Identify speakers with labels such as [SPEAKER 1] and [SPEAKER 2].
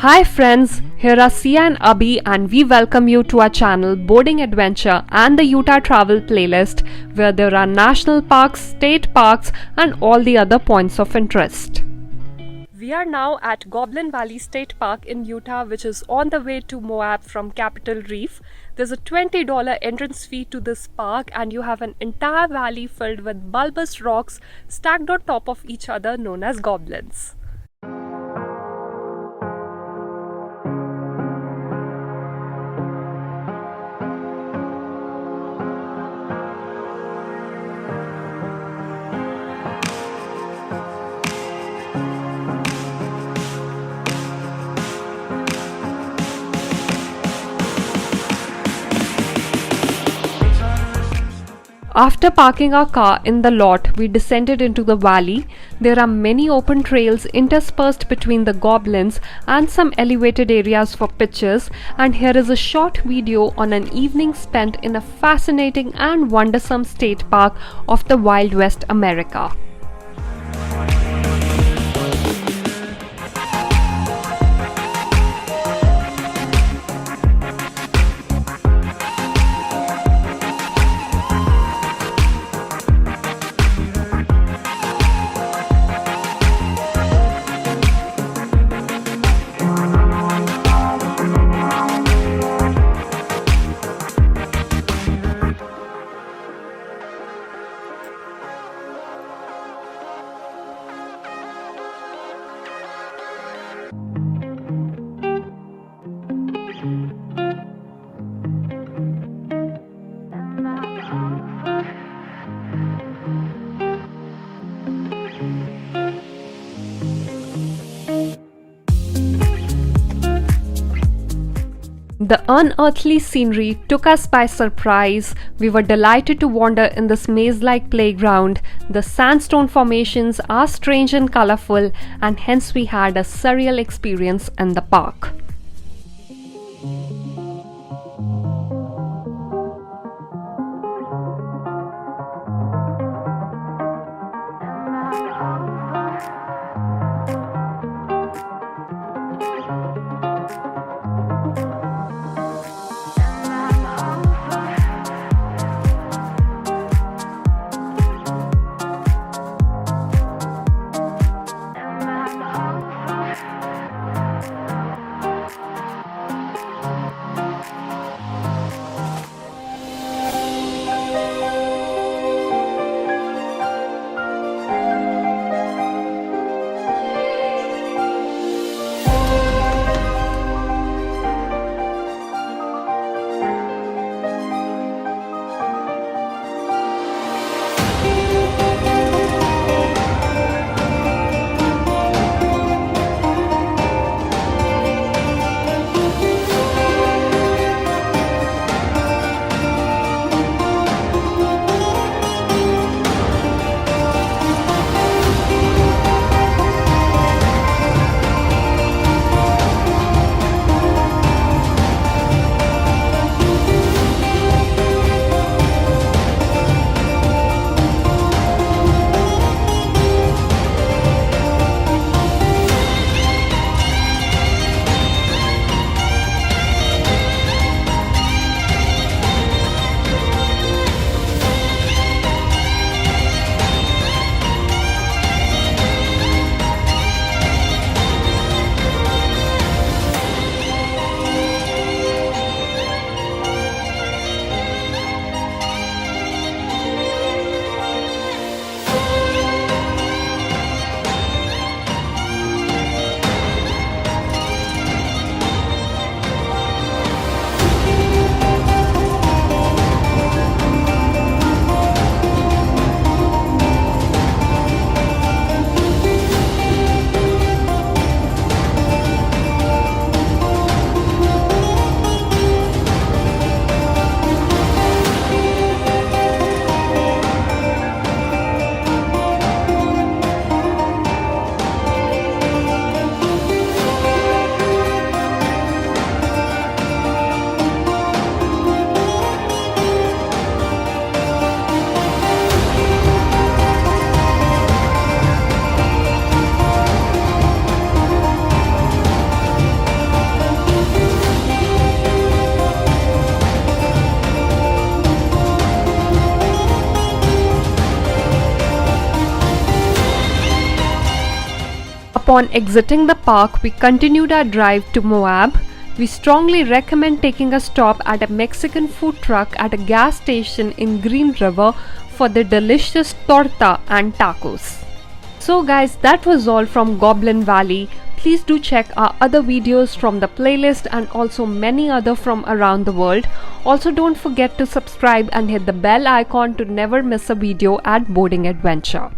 [SPEAKER 1] Hi friends, here are Sia and Abhi and we welcome you to our channel Boarding Adventure and the Utah Travel playlist where there are national parks, state parks and all the other points of interest. We are now at Goblin Valley State Park in Utah, which is on the way to Moab from capital Reef. There's a $20 entrance fee to this park and you have an entire valley filled with bulbous rocks stacked on top of each other known as goblins. After parking our car in the lot, we descended into the valley. There are many open trails interspersed between the goblins and some elevated areas for pictures, and here is a short video on an evening spent in a fascinating and wondersome state park of the Wild West America. The unearthly scenery took us by surprise. We were delighted to wander in this maze-like playground. The sandstone formations are strange and colorful, and hence we had a surreal experience in the park. Upon exiting the park, we continued our drive to Moab. We strongly recommend taking a stop at a Mexican food truck at a gas station in Green River for the delicious torta and tacos. So guys, that was all from Goblin Valley. Please do check our other videos from the playlist and also many other from around the world. Also don't forget to subscribe and hit the bell icon to never miss a video at Boarding Adventure.